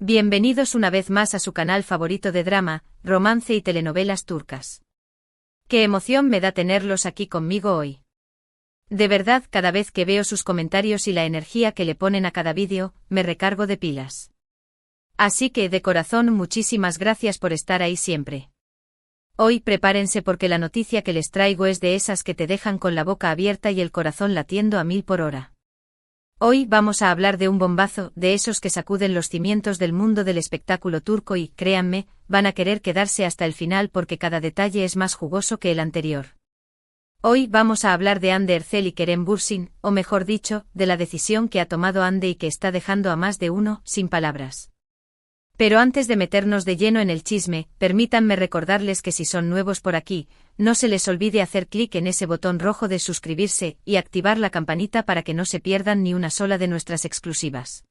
Bienvenidos una vez más a su canal favorito de drama, romance y telenovelas turcas. Qué emoción me da tenerlos aquí conmigo hoy. De verdad, cada vez que veo sus comentarios y la energía que le ponen a cada vídeo, me recargo de pilas. Así que, de corazón, muchísimas gracias por estar ahí siempre. Hoy prepárense porque la noticia que les traigo es de esas que te dejan con la boca abierta y el corazón latiendo a 1000 por hora. Hoy vamos a hablar de un bombazo, de esos que sacuden los cimientos del mundo del espectáculo turco y, créanme, van a querer quedarse hasta el final porque cada detalle es más jugoso que el anterior. Hoy vamos a hablar de Hande Erçel y Kerem Bürsin, o mejor dicho, de la decisión que ha tomado Hande y que está dejando a más de uno sin palabras. Pero antes de meternos de lleno en el chisme, permítanme recordarles que si son nuevos por aquí, no se les olvide hacer clic en ese botón rojo de suscribirse y activar la campanita para que no se pierdan ni una sola de nuestras exclusivas.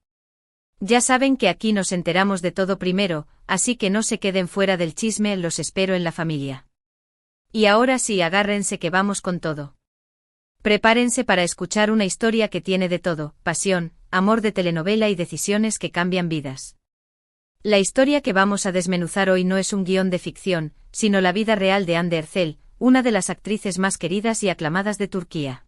Ya saben que aquí nos enteramos de todo primero, así que no se queden fuera del chisme, los espero en la familia. Y ahora sí, agárrense que vamos con todo. Prepárense para escuchar una historia que tiene de todo: pasión, amor de telenovela y decisiones que cambian vidas. La historia que vamos a desmenuzar hoy no es un guión de ficción, sino la vida real de Hande Erçel, una de las actrices más queridas y aclamadas de Turquía.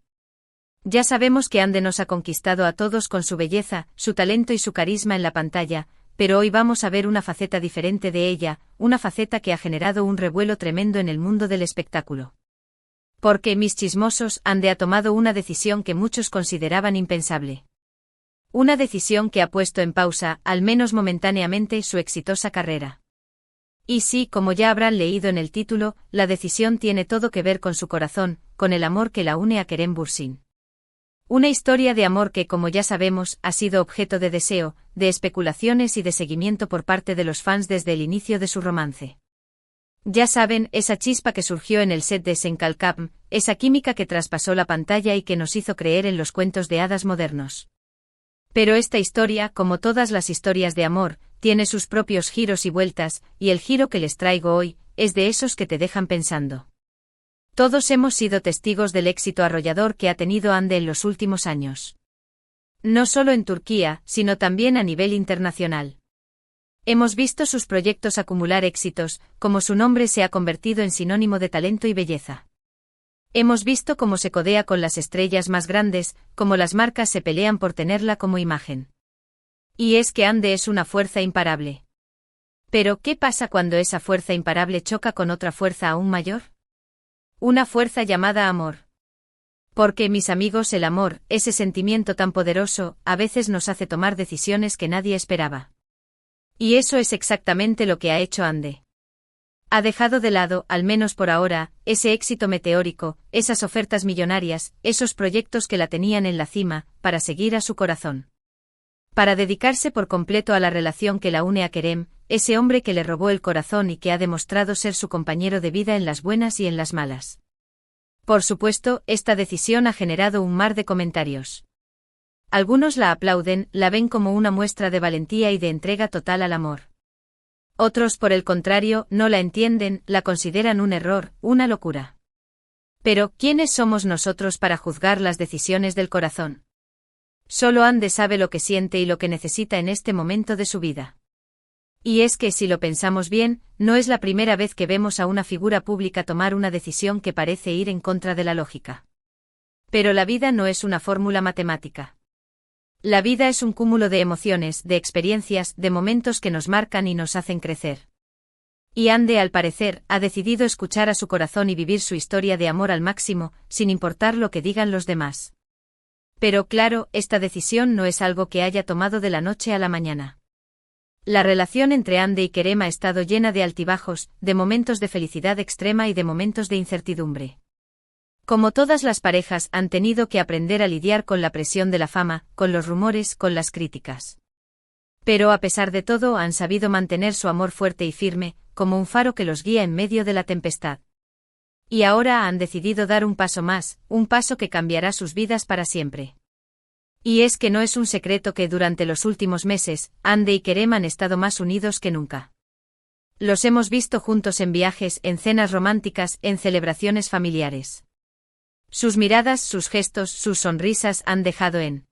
Ya sabemos que Hande nos ha conquistado a todos con su belleza, su talento y su carisma en la pantalla, pero hoy vamos a ver una faceta diferente de ella, una faceta que ha generado un revuelo tremendo en el mundo del espectáculo. Porque, mis chismosos, Hande ha tomado una decisión que muchos consideraban impensable. Una decisión que ha puesto en pausa, al menos momentáneamente, su exitosa carrera. Y sí, como ya habrán leído en el título, la decisión tiene todo que ver con su corazón, con el amor que la une a Kerem Bürsin. Una historia de amor que, como ya sabemos, ha sido objeto de deseo, de especulaciones y de seguimiento por parte de los fans desde el inicio de su romance. Ya saben, esa chispa que surgió en el set de Sen Kalkam, esa química que traspasó la pantalla y que nos hizo creer en los cuentos de hadas modernos. Pero esta historia, como todas las historias de amor, tiene sus propios giros y vueltas, y el giro que les traigo hoy, es de esos que te dejan pensando. Todos hemos sido testigos del éxito arrollador que ha tenido Hande en los últimos años. No solo en Turquía, sino también a nivel internacional. Hemos visto sus proyectos acumular éxitos, como su nombre se ha convertido en sinónimo de talento y belleza. Hemos visto cómo se codea con las estrellas más grandes, cómo las marcas se pelean por tenerla como imagen. Y es que Hande es una fuerza imparable. Pero, ¿qué pasa cuando esa fuerza imparable choca con otra fuerza aún mayor? Una fuerza llamada amor. Porque, mis amigos, el amor, ese sentimiento tan poderoso, a veces nos hace tomar decisiones que nadie esperaba. Y eso es exactamente lo que ha hecho Hande. Ha dejado de lado, al menos por ahora, ese éxito meteórico, esas ofertas millonarias, esos proyectos que la tenían en la cima, para seguir a su corazón. Para dedicarse por completo a la relación que la une a Kerem, ese hombre que le robó el corazón y que ha demostrado ser su compañero de vida en las buenas y en las malas. Por supuesto, esta decisión ha generado un mar de comentarios. Algunos la aplauden, la ven como una muestra de valentía y de entrega total al amor. Otros, por el contrario, no la entienden, la consideran un error, una locura. Pero, ¿quiénes somos nosotros para juzgar las decisiones del corazón? Solo Hande sabe lo que siente y lo que necesita en este momento de su vida. Y es que, si lo pensamos bien, no es la primera vez que vemos a una figura pública tomar una decisión que parece ir en contra de la lógica. Pero la vida no es una fórmula matemática. La vida es un cúmulo de emociones, de experiencias, de momentos que nos marcan y nos hacen crecer. Y Hande, al parecer, ha decidido escuchar a su corazón y vivir su historia de amor al máximo, sin importar lo que digan los demás. Pero claro, esta decisión no es algo que haya tomado de la noche a la mañana. La relación entre Hande y Kerem ha estado llena de altibajos, de momentos de felicidad extrema y de momentos de incertidumbre. Como todas las parejas, han tenido que aprender a lidiar con la presión de la fama, con los rumores, con las críticas. Pero a pesar de todo han sabido mantener su amor fuerte y firme, como un faro que los guía en medio de la tempestad. Y ahora han decidido dar un paso más, un paso que cambiará sus vidas para siempre. Y es que no es un secreto que durante los últimos meses, Hande y Kerem han estado más unidos que nunca. Los hemos visto juntos en viajes, en cenas románticas, en celebraciones familiares. Sus miradas, sus gestos, sus sonrisas han dejado en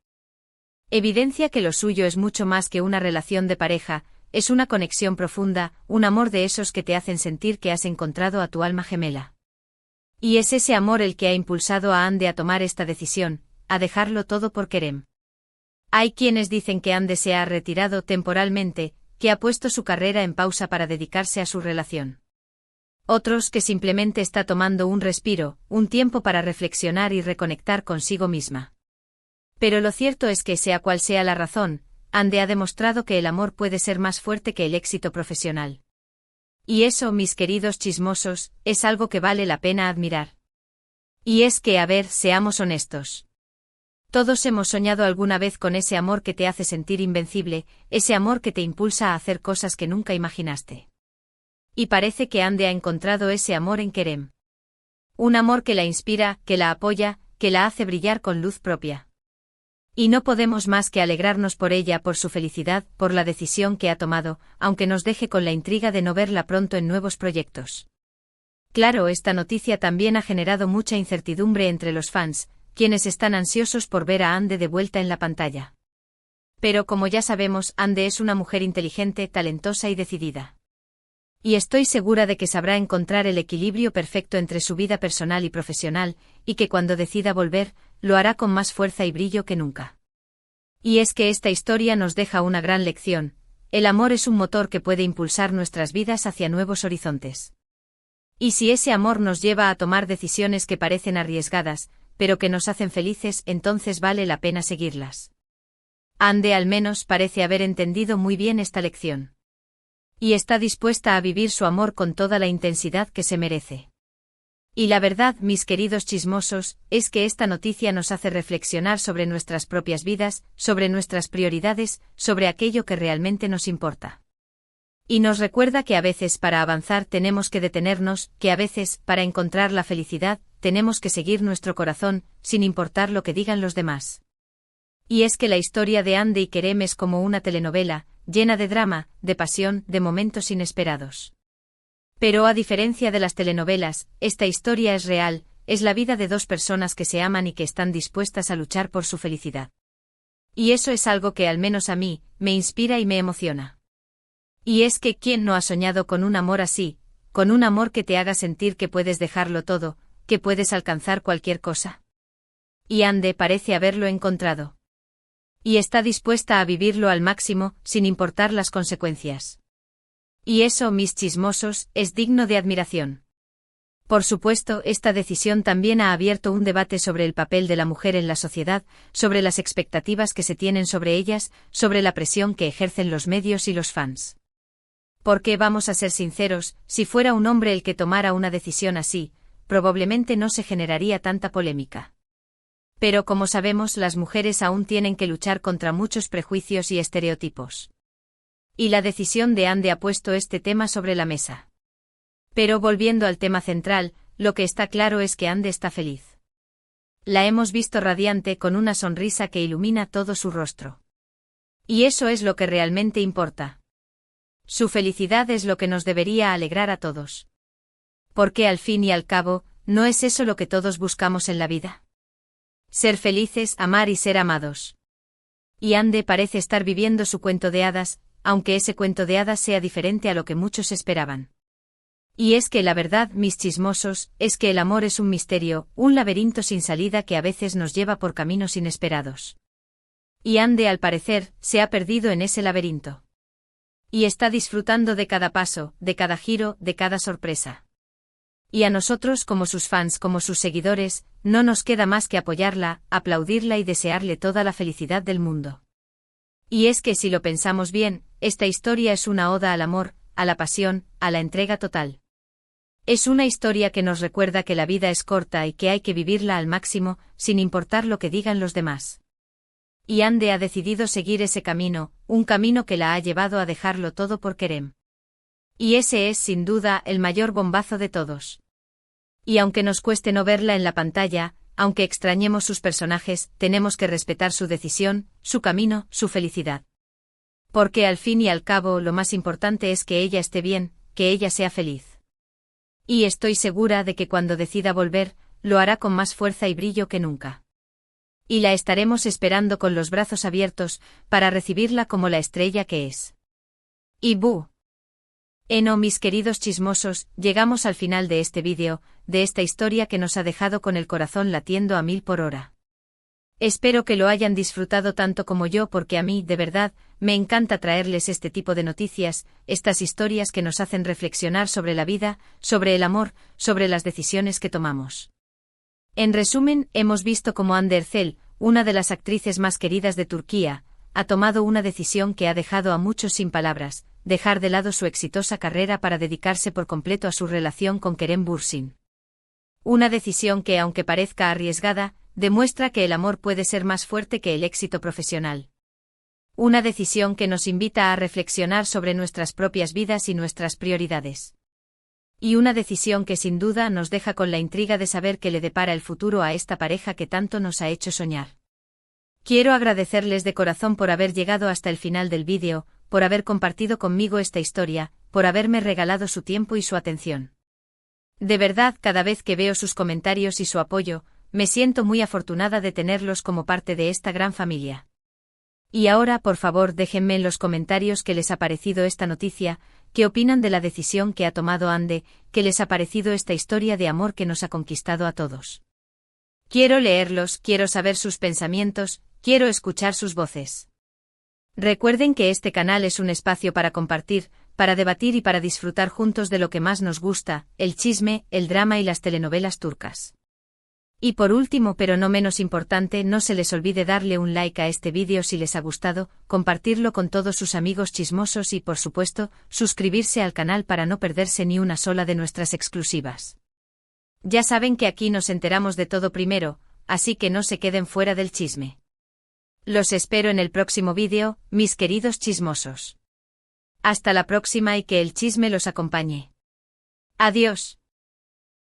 evidencia que lo suyo es mucho más que una relación de pareja, es una conexión profunda, un amor de esos que te hacen sentir que has encontrado a tu alma gemela. Y es ese amor el que ha impulsado a Ande a tomar esta decisión, a dejarlo todo por Kerem. Hay quienes dicen que Ande se ha retirado temporalmente, que ha puesto su carrera en pausa para dedicarse a su relación. Otros que simplemente está tomando un respiro, un tiempo para reflexionar y reconectar consigo misma. Pero lo cierto es que sea cual sea la razón, Ande ha demostrado que el amor puede ser más fuerte que el éxito profesional. Y eso, mis queridos chismosos, es algo que vale la pena admirar. Y es que, a ver, seamos honestos. Todos hemos soñado alguna vez con ese amor que te hace sentir invencible, ese amor que te impulsa a hacer cosas que nunca imaginaste. Y parece que Ande ha encontrado ese amor en Kerem. Un amor que la inspira, que la apoya, que la hace brillar con luz propia. Y no podemos más que alegrarnos por ella, por su felicidad, por la decisión que ha tomado, aunque nos deje con la intriga de no verla pronto en nuevos proyectos. Claro, esta noticia también ha generado mucha incertidumbre entre los fans, quienes están ansiosos por ver a Ande de vuelta en la pantalla. Pero como ya sabemos, Ande es una mujer inteligente, talentosa y decidida. Y estoy segura de que sabrá encontrar el equilibrio perfecto entre su vida personal y profesional, y que cuando decida volver, lo hará con más fuerza y brillo que nunca. Y es que esta historia nos deja una gran lección: el amor es un motor que puede impulsar nuestras vidas hacia nuevos horizontes. Y si ese amor nos lleva a tomar decisiones que parecen arriesgadas, pero que nos hacen felices, entonces vale la pena seguirlas. Ande al menos parece haber entendido muy bien esta lección. Y está dispuesta a vivir su amor con toda la intensidad que se merece. Y la verdad, mis queridos chismosos, es que esta noticia nos hace reflexionar sobre nuestras propias vidas, sobre nuestras prioridades, sobre aquello que realmente nos importa. Y nos recuerda que a veces para avanzar tenemos que detenernos, que a veces, para encontrar la felicidad, tenemos que seguir nuestro corazón, sin importar lo que digan los demás. Y es que la historia de Ande y Kerem es como una telenovela, llena de drama, de pasión, de momentos inesperados. Pero a diferencia de las telenovelas, esta historia es real, es la vida de dos personas que se aman y que están dispuestas a luchar por su felicidad. Y eso es algo que al menos a mí, me inspira y me emociona. Y es que ¿quién no ha soñado con un amor así, con un amor que te haga sentir que puedes dejarlo todo, que puedes alcanzar cualquier cosa? Y Ande parece haberlo encontrado. Y está dispuesta a vivirlo al máximo, sin importar las consecuencias. Y eso, mis chismosos, es digno de admiración. Por supuesto, esta decisión también ha abierto un debate sobre el papel de la mujer en la sociedad, sobre las expectativas que se tienen sobre ellas, sobre la presión que ejercen los medios y los fans. Porque vamos a ser sinceros, si fuera un hombre el que tomara una decisión así, probablemente no se generaría tanta polémica. Pero como sabemos, las mujeres aún tienen que luchar contra muchos prejuicios y estereotipos. Y la decisión de Ande ha puesto este tema sobre la mesa. Pero volviendo al tema central, lo que está claro es que Ande está feliz. La hemos visto radiante con una sonrisa que ilumina todo su rostro. Y eso es lo que realmente importa. Su felicidad es lo que nos debería alegrar a todos. Porque al fin y al cabo, ¿no es eso lo que todos buscamos en la vida? Ser felices, amar y ser amados. Y Ande parece estar viviendo su cuento de hadas, aunque ese cuento de hadas sea diferente a lo que muchos esperaban. Y es que la verdad, mis chismosos, es que el amor es un misterio, un laberinto sin salida que a veces nos lleva por caminos inesperados. Y Ande, al parecer, se ha perdido en ese laberinto. Y está disfrutando de cada paso, de cada giro, de cada sorpresa. Y a nosotros, como sus fans, como sus seguidores, no nos queda más que apoyarla, aplaudirla y desearle toda la felicidad del mundo. Y es que si lo pensamos bien, esta historia es una oda al amor, a la pasión, a la entrega total. Es una historia que nos recuerda que la vida es corta y que hay que vivirla al máximo, sin importar lo que digan los demás. Y Ande ha decidido seguir ese camino, un camino que la ha llevado a dejarlo todo por Kerem. Y ese es, sin duda, el mayor bombazo de todos. Y aunque nos cueste no verla en la pantalla, aunque extrañemos sus personajes, tenemos que respetar su decisión, su camino, su felicidad. Porque al fin y al cabo lo más importante es que ella esté bien, que ella sea feliz. Y estoy segura de que cuando decida volver, lo hará con más fuerza y brillo que nunca. Y la estaremos esperando con los brazos abiertos, para recibirla como la estrella que es. Y bu. No, mis queridos chismosos, llegamos al final de este vídeo, de esta historia que nos ha dejado con el corazón latiendo a 1000 por hora. Espero que lo hayan disfrutado tanto como yo, porque a mí, de verdad, me encanta traerles este tipo de noticias, estas historias que nos hacen reflexionar sobre la vida, sobre el amor, sobre las decisiones que tomamos. En resumen, hemos visto cómo Hande Erçel, una de las actrices más queridas de Turquía, ha tomado una decisión que ha dejado a muchos sin palabras: dejar de lado su exitosa carrera para dedicarse por completo a su relación con Kerem Bürsin. Una decisión que, aunque parezca arriesgada, demuestra que el amor puede ser más fuerte que el éxito profesional. Una decisión que nos invita a reflexionar sobre nuestras propias vidas y nuestras prioridades. Y una decisión que sin duda nos deja con la intriga de saber qué le depara el futuro a esta pareja que tanto nos ha hecho soñar. Quiero agradecerles de corazón por haber llegado hasta el final del vídeo, por haber compartido conmigo esta historia, por haberme regalado su tiempo y su atención. De verdad, cada vez que veo sus comentarios y su apoyo, me siento muy afortunada de tenerlos como parte de esta gran familia. Y ahora, por favor, déjenme en los comentarios qué les ha parecido esta noticia, qué opinan de la decisión que ha tomado Hande, qué les ha parecido esta historia de amor que nos ha conquistado a todos. Quiero leerlos, quiero saber sus pensamientos, quiero escuchar sus voces. Recuerden que este canal es un espacio para compartir, para debatir y para disfrutar juntos de lo que más nos gusta: el chisme, el drama y las telenovelas turcas. Y por último, pero no menos importante, no se les olvide darle un like a este vídeo si les ha gustado, compartirlo con todos sus amigos chismosos y, por supuesto, suscribirse al canal para no perderse ni una sola de nuestras exclusivas. Ya saben que aquí nos enteramos de todo primero, así que no se queden fuera del chisme. Los espero en el próximo vídeo, mis queridos chismosos. Hasta la próxima y que el chisme los acompañe. Adiós.